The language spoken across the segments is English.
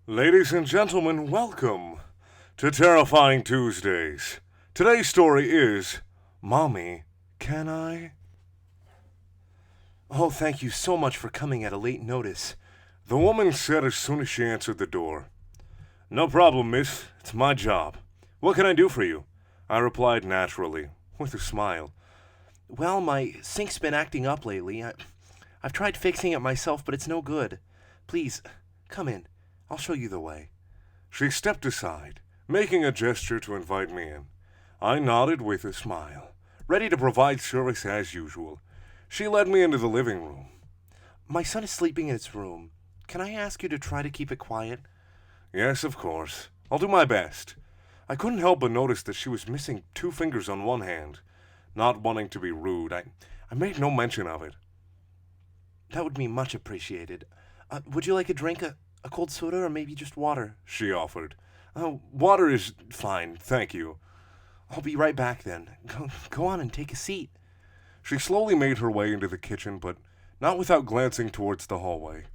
Ladies and gentlemen, welcome to Terrifying Tuesdays. Today's story is Mommy, Can I? Oh, thank you so much for coming at a late notice. The woman said as soon as she answered the door. No problem, miss. It's my job. What can I do for you? I replied naturally, with a smile. Well, my sink's been acting up lately. I've tried fixing it myself, but it's no good. Please, come in. I'll show you the way. She stepped aside, making a gesture to invite me in. I nodded with a smile, ready to provide service as usual. She led me into the living room. My son is sleeping in his room. Can I ask you to try to keep it quiet? Yes, of course. I'll do my best. I couldn't help but notice that she was missing 2 fingers on one hand. Not wanting to be rude, I made no mention of it. That would be much appreciated. Would you like a drink, a cold soda, or maybe just water? She offered. Water is fine, thank you. I'll be right back then. Go on and take a seat. She slowly made her way into the kitchen, but not without glancing towards the hallway.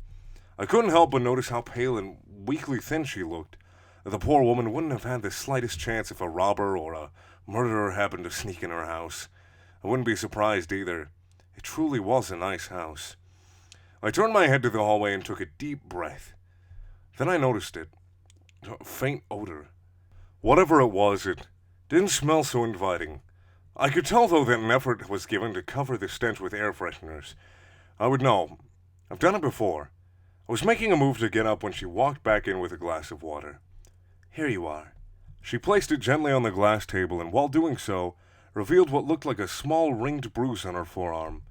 I couldn't help but notice how pale and weakly thin she looked. The poor woman wouldn't have had the slightest chance if a robber or a murderer happened to sneak in her house. I wouldn't be surprised either. It truly was a nice house. I turned my head to the hallway and took a deep breath. Then I noticed it. A faint odor. Whatever it was, it didn't smell so inviting. I could tell, though, that an effort was given to cover the stench with air fresheners. I would know. I've done it before. I was making a move to get up when she walked back in with a glass of water. Here you are. She placed it gently on the glass table, and while doing so, revealed what looked like a small ringed bruise on her forearm.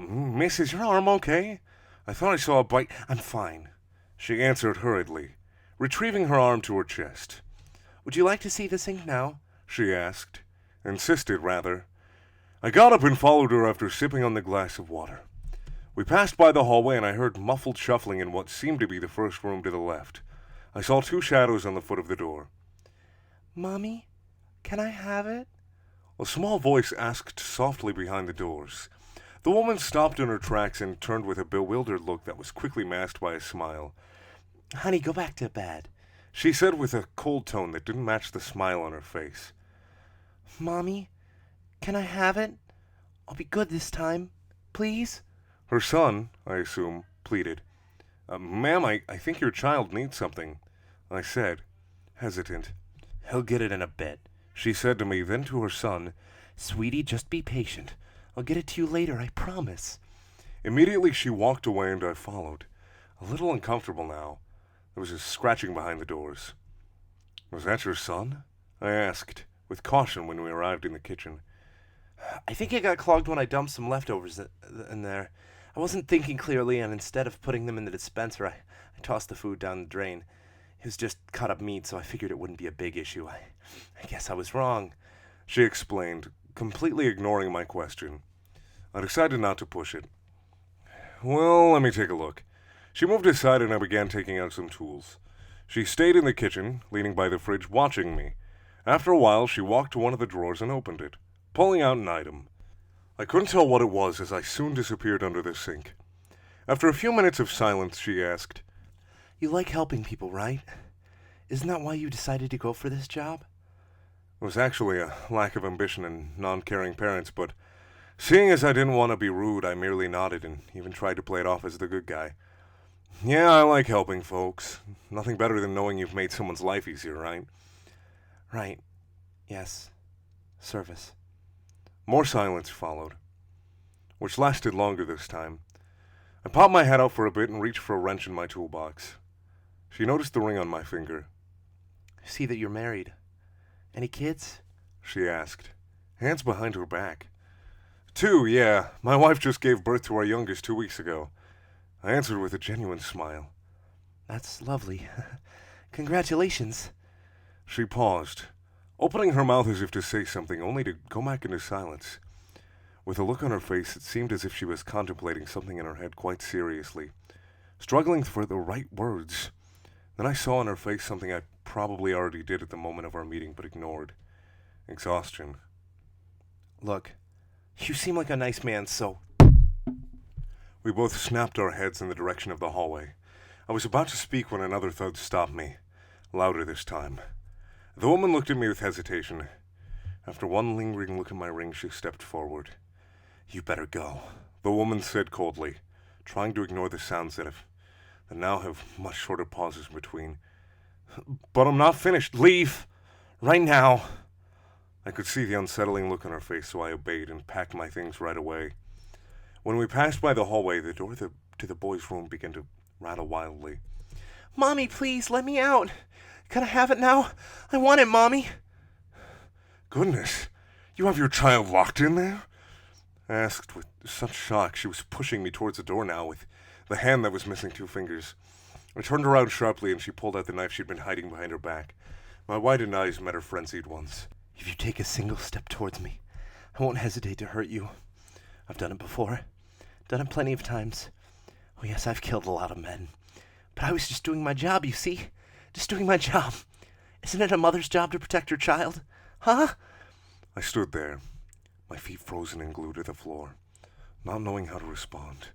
Miss, is your arm okay? I thought I saw a bite. I'm fine, she answered hurriedly, retrieving her arm to her chest. Would you like to see the sink now? She asked. Insisted, rather. I got up and followed her after sipping on the glass of water. We passed by the hallway, and I heard muffled shuffling in what seemed to be the first room to the left. I saw 2 shadows on the foot of the door. Mommy, can I have it? A small voice asked softly behind the doors. The woman stopped in her tracks and turned with a bewildered look that was quickly masked by a smile. Honey, go back to bed, she said with a cold tone that didn't match the smile on her face. Mommy, can I have it? I'll be good this time. Please? Her son, I assume, pleaded. Ma'am, I think your child needs something, I said, hesitant. He'll get it in a bit, she said to me, then to her son. Sweetie, just be patient. I'll get it to you later, I promise. Immediately she walked away and I followed. A little uncomfortable now. There was a scratching behind the doors. Was that your son? I asked, with caution when we arrived in the kitchen. I think it got clogged when I dumped some leftovers in there. I wasn't thinking clearly, and instead of putting them in the dispenser, I tossed the food down the drain. It was just cut up meat, so I figured it wouldn't be a big issue. I guess I was wrong, she explained, completely ignoring my question. I decided not to push it. Well, let me take a look. She moved aside and I began taking out some tools. She stayed in the kitchen, leaning by the fridge, watching me. After a while, she walked to one of the drawers and opened it, pulling out an item. I couldn't tell what it was as I soon disappeared under the sink. After a few minutes of silence, she asked, You like helping people, right? Isn't that why you decided to go for this job? It was actually a lack of ambition and non-caring parents, but seeing as I didn't want to be rude, I merely nodded and even tried to play it off as the good guy. Yeah, I like helping folks. Nothing better than knowing you've made someone's life easier, right? Right. Yes. Service. More silence followed, which lasted longer this time. I popped my head out for a bit and reached for a wrench in my toolbox. She noticed the ring on my finger. I see that you're married. Any kids? She asked, hands behind her back. 2, yeah. My wife just gave birth to our youngest 2 weeks ago. I answered with a genuine smile. That's lovely. Congratulations. She paused, opening her mouth as if to say something, only to go back into silence. With a look on her face, it seemed as if she was contemplating something in her head quite seriously, struggling for the right words. Then I saw on her face something I probably already did at the moment of our meeting, but ignored. Exhaustion. Look, you seem like a nice man, so... We both snapped our heads in the direction of the hallway. I was about to speak when another thud stopped me, louder this time. The woman looked at me with hesitation. After one lingering look at my ring, she stepped forward. "You better go," the woman said coldly, trying to ignore the sounds that now have much shorter pauses between. "But I'm not finished. Leave! Right now!" I could see the unsettling look on her face, so I obeyed and packed my things right away. When we passed by the hallway, the door to the boys' room began to rattle wildly. "Mommy, please, let me out. Can I have it now? I want it, Mommy." "Goodness, you have your child locked in there?" I asked with such shock. She was pushing me towards the door now with the hand that was missing 2 fingers. I turned around sharply and she pulled out the knife she'd been hiding behind her back. My widened eyes met her frenzied ones. "If you take a single step towards me, I won't hesitate to hurt you. I've done it before. Done it plenty of times. Oh yes, I've killed a lot of men. But I was just doing my job, you see? Just doing my job. Isn't it a mother's job to protect her child? Huh?" I stood there, my feet frozen and glued to the floor, not knowing how to respond.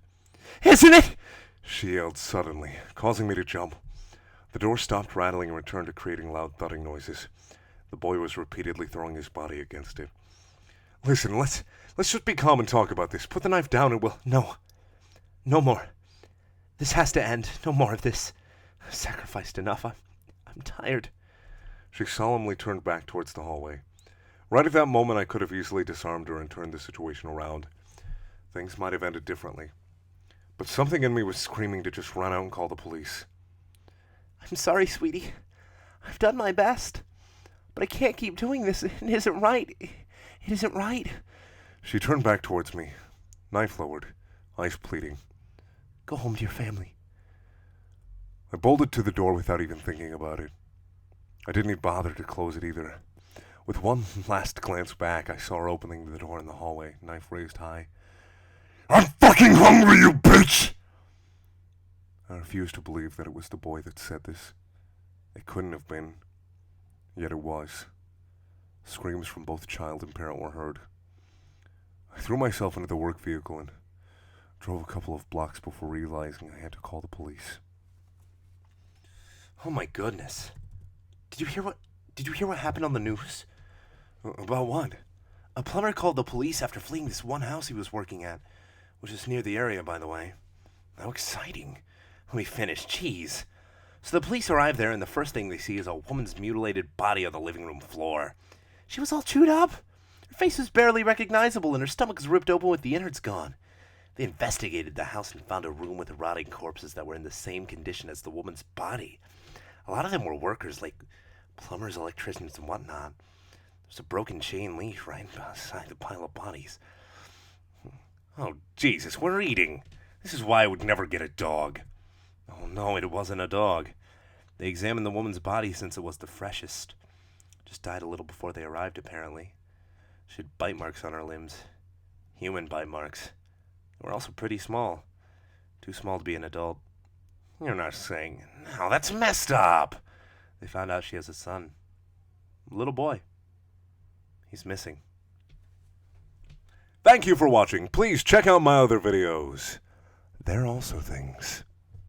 "Isn't it?" she yelled suddenly, causing me to jump. The door stopped rattling and returned to creating loud thudding noises. The boy was repeatedly throwing his body against it. "Listen, let's just be calm and talk about this. Put the knife down and we'll..." "No. No more. This has to end. No more of this. I've sacrificed enough. I'm tired." She solemnly turned back towards the hallway. Right at that moment, I could have easily disarmed her and turned the situation around. Things might have ended differently. But something in me was screaming to just run out and call the police. "I'm sorry, sweetie. I've done my best. But I can't keep doing this. It isn't right. It isn't right." She turned back towards me, knife lowered, eyes pleading. "Go home to your family." I bolted to the door without even thinking about it. I didn't even bother to close it either. With one last glance back, I saw her opening the door in the hallway, knife raised high. "I'm fucking hungry, you bitch!" I refused to believe that it was the boy that said this. It couldn't have been, yet it was. Screams from both child and parent were heard. I threw myself into the work vehicle and drove a couple of blocks before realizing I had to call the police. Oh my goodness. Did you hear what happened on the news? About what? A plumber called the police after fleeing this one house he was working at, which is near the area, by the way. How exciting. Let me finish. Jeez. So the police arrive there, and the first thing they see is a woman's mutilated body on the living room floor. She was all chewed up. Her face was barely recognizable, and her stomach was ripped open with the innards gone. They investigated the house and found a room with rotting corpses that were in the same condition as the woman's body. A lot of them were workers, like plumbers, electricians, and whatnot. There's a broken chain leash right beside the pile of bodies. Oh, Jesus, we're eating. This is why I would never get a dog. Oh, no, it wasn't a dog. They examined the woman's body since it was the freshest. Just died a little before they arrived, apparently. She had bite marks on her limbs. Human bite marks. They were also pretty small. Too small to be an adult. You're not saying... No, that's messed up. They found out she has a son. A little boy. He's missing. Thank you for watching. Please check out my other videos. They're also things.